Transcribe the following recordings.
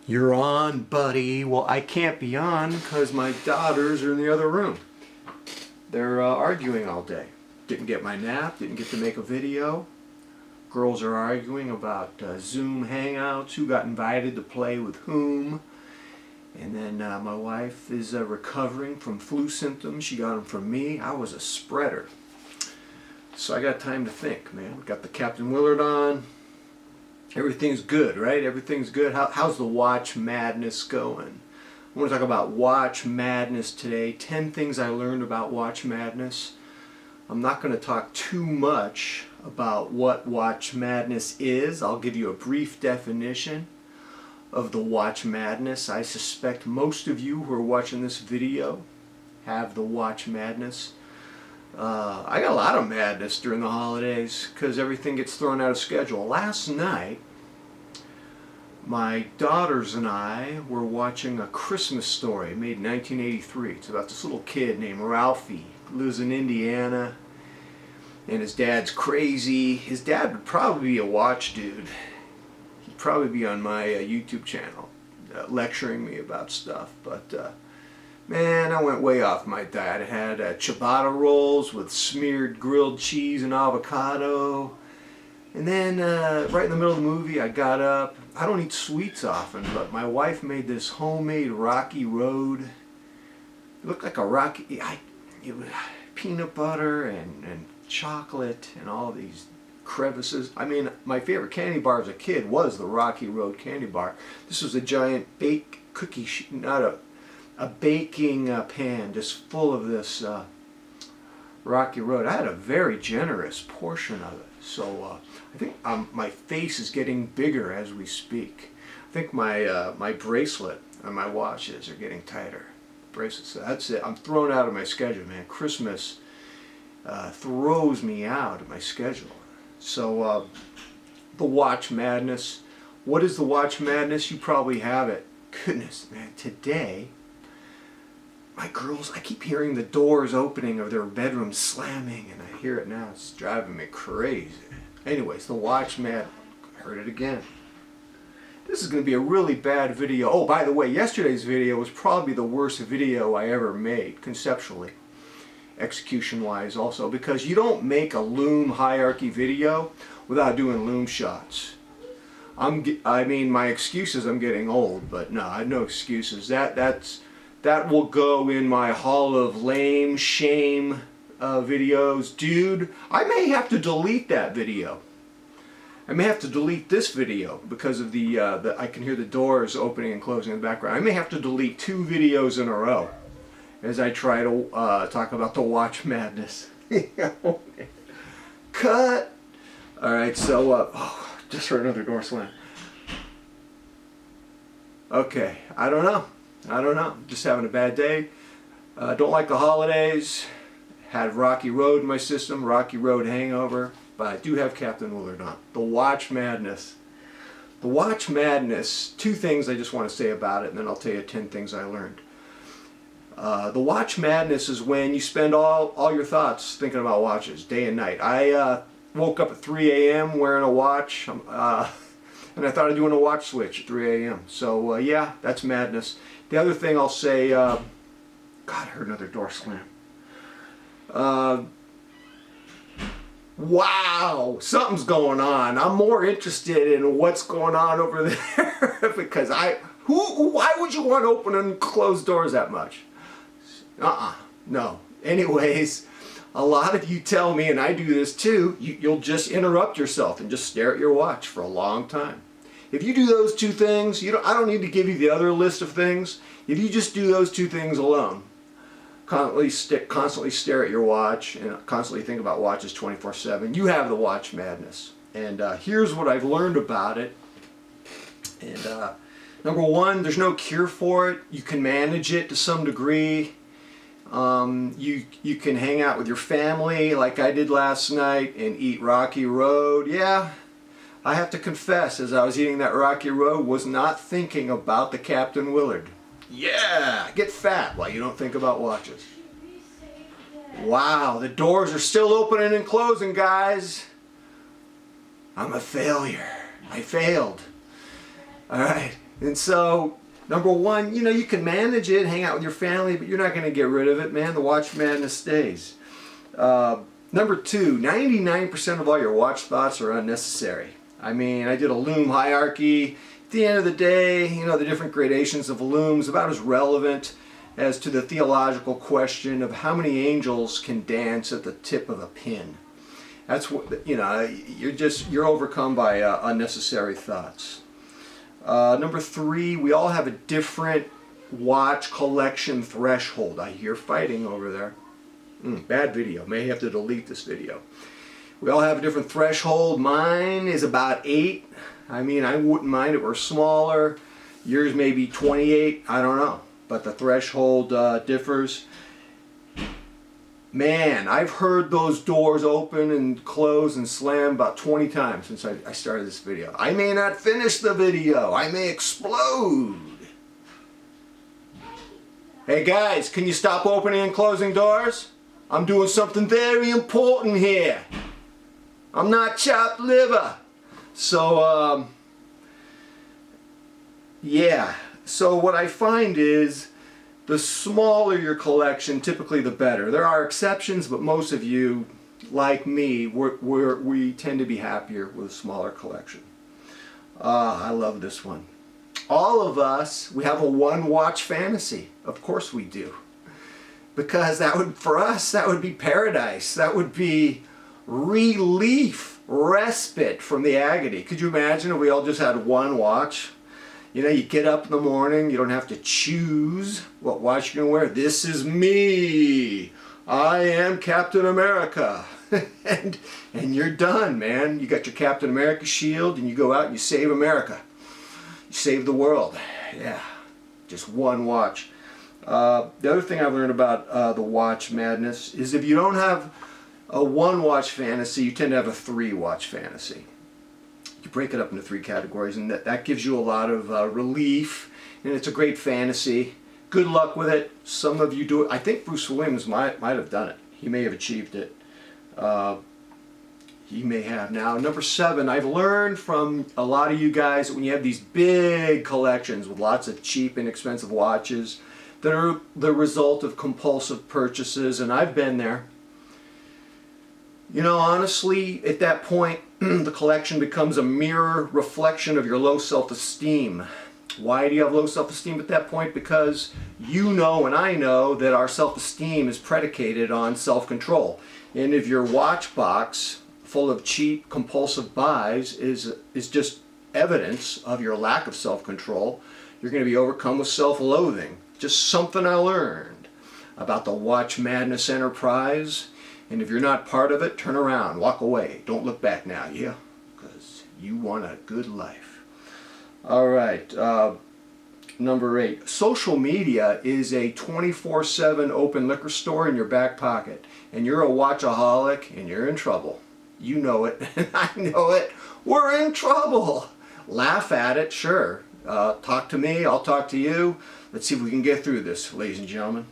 You're on, buddy. Well, I can't be on because my daughters are in the other room. They're arguing all day. Didn't get my nap, didn't get to make a video. Girls are arguing about Zoom Hangouts, who got invited to play with whom. And then my wife is recovering from flu symptoms. She got them from me. I was a spreader. So I got time to think, man. Got the Captain Willard on. Everything's good, right? Everything's good. How's the watch madness going? I want to talk about watch madness today. 10 things I learned about watch madness. I'm not going to talk too much about what watch madness is. I'll give you a brief definition of the watch madness. I suspect most of you who are watching this video have the watch madness. I got a lot of madness during the holidays because everything gets thrown out of schedule. Last night, my daughters and I were watching A Christmas Story made in 1983. It's about this little kid named Ralphie who lives in Indiana, and his dad's crazy. His dad would probably be a watch dude. He'd probably be on my YouTube channel lecturing me about stuff, but man, I went way off my diet. I had ciabatta rolls with smeared grilled cheese and avocado. And then right in the middle of the movie, I got up. I don't eat sweets often, but my wife made this homemade Rocky Road. It looked like a rocky, it was peanut butter and chocolate and all these crevices. I mean, my favorite candy bar as a kid was the Rocky Road candy bar. This was a giant bake cookie, not a baking pan just full of this Rocky Road. I had a very generous portion of it. So I think my face is getting bigger as we speak. I think my bracelet on my watches are getting tighter. Bracelets, that's it. I'm thrown out of my schedule, man. Christmas throws me out of my schedule. So the watch madness. What is the watch madness? You probably have it. Goodness, man, today my girls, I keep hearing the doors opening of their bedroom slamming, and I hear it now. It's driving me crazy. Anyways, the watch mad. I heard it again. This is going to be a really bad video. Oh, by the way, yesterday's video was probably the worst video I ever made, conceptually. Execution-wise also, because you don't make a loom hierarchy video without doing loom shots. I mean, my excuses, I'm getting old, but no, I have no excuses. That will go in my hall of lame shame videos. Dude, I may have to delete that video. I may have to delete this video because of the I can hear the doors opening and closing in the background. I may have to delete 2 videos in a row as I try to talk about the watch madness. Cut! Alright, so, just heard another door slam. Okay, I don't know. Just having a bad day. Don't like the holidays. Had Rocky Road in my system, Rocky Road hangover. But I do have Captain Willard on. The watch madness. The watch madness, 2 things I just want to say about it, and then I'll tell you 10 things I learned. The watch madness is when you spend all your thoughts thinking about watches, day and night. I woke up at 3 a.m. wearing a watch, and I thought of doing a watch switch at 3 a.m. So yeah, that's madness. The other thing I'll say, God, I heard another door slam. Wow, something's going on. I'm more interested in what's going on over there because why would you want to open and close doors that much? No. Anyways, a lot of you tell me, and I do this too, you'll just interrupt yourself and just stare at your watch for a long time. If you do those 2 things, I don't need to give you the other list of things. If you just do those 2 things alone, constantly stare at your watch and constantly think about watches 24/7, you have the watch madness. And here's what I've learned about it. And number 1, there's no cure for it. You can manage it to some degree. You can hang out with your family like I did last night and eat Rocky Road. Yeah, I have to confess, as I was eating that Rocky Road, was not thinking about the Captain Willard. Yeah, get fat while you don't think about watches. Wow, the doors are still opening and closing, guys. I'm a failure. I failed. Alright, And so, number one, you know, you can manage it, hang out with your family, but you're not going to get rid of it, man. The watch madness stays. Number two, 99% of all your watch thoughts are unnecessary. I mean, I did a loom hierarchy. At the end of the day, you know, the different gradations of looms about as relevant as to the theological question of how many angels can dance at the tip of a pin. That's what, you know, you're overcome by unnecessary thoughts. Number three, we all have a different watch collection threshold. I hear fighting over there. Bad video. May have to delete this video. We all have a different threshold. Mine is about 8. I mean, I wouldn't mind if it were smaller. Yours may be 28. I don't know. But the threshold differs. Man, I've heard those doors open and close and slam about 20 times since I started this video. I may not finish the video. I may explode. Hey guys, can you stop opening and closing doors? I'm doing something very important here. I'm not chopped liver. So, yeah. So what I find is the smaller your collection, typically the better. There are exceptions, but most of you, like me, we tend to be happier with a smaller collection. I love this one. All of us, we have a one watch fantasy. Of course we do. Because that would, for us, that would be paradise. That would be relief, respite from the agony. Could you imagine if we all just had one watch? You know, you get up in the morning, you don't have to choose what watch you're going to wear. This is me. I am Captain America. and you're done, man. You got your Captain America shield and you go out and you save America. You save the world. Yeah, just one watch. The other thing I've learned about the watch madness is if you don't have a one watch fantasy, you tend to have a 3 watch fantasy. You break it up into 3 categories, and that gives you a lot of relief, and it's a great fantasy. Good luck with it. Some of you do it. I think Bruce Williams might have done it. He may have achieved it. He may have. Now, number 7, I've learned from a lot of you guys that when you have these big collections with lots of cheap, inexpensive watches that are the result of compulsive purchases, and I've been there. You know, honestly, at that point, the collection becomes a mirror reflection of your low self-esteem. Why do you have low self-esteem at that point? Because you know and I know that our self-esteem is predicated on self-control. And if your watch box full of cheap, compulsive buys is just evidence of your lack of self-control, you're going to be overcome with self-loathing. Just something I learned about the Watch Madness enterprise. And if you're not part of it, turn around, walk away. Don't look back now, yeah? Because you want a good life. All right, number 8. Social media is a 24/7 open liquor store in your back pocket. And you're a watchaholic and you're in trouble. You know it, and I know it. We're in trouble. Laugh at it, sure. Talk to me, I'll talk to you. Let's see if we can get through this, ladies and gentlemen.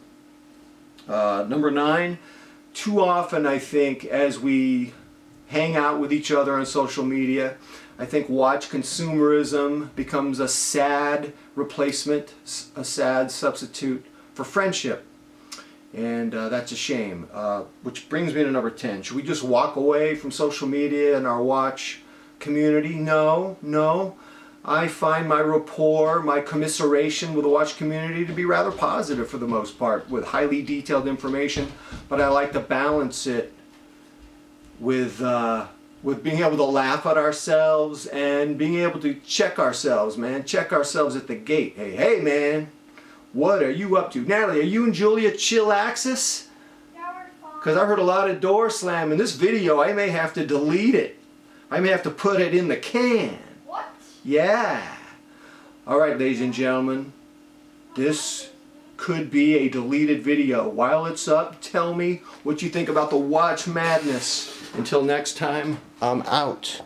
Number 9. Too often, I think, as we hang out with each other on social media, I think watch consumerism becomes a sad replacement, a sad substitute for friendship. And that's a shame. Which brings me to number 10. Should we just walk away from social media and our watch community? No. I find my rapport, my commiseration with the watch community to be rather positive for the most part, with highly detailed information, but I like to balance it with being able to laugh at ourselves and being able to check ourselves, man. Check ourselves at the gate. Hey, man, what are you up to? Natalie, are you and Julia chillaxis? Yeah, we're fine. Because I heard a lot of door slam in this video. I may have to delete it. I may have to put it in the can. Yeah. All right, ladies and gentlemen, this could be a deleted video. While it's up, tell me what you think about the watch madness. Until next time, I'm out.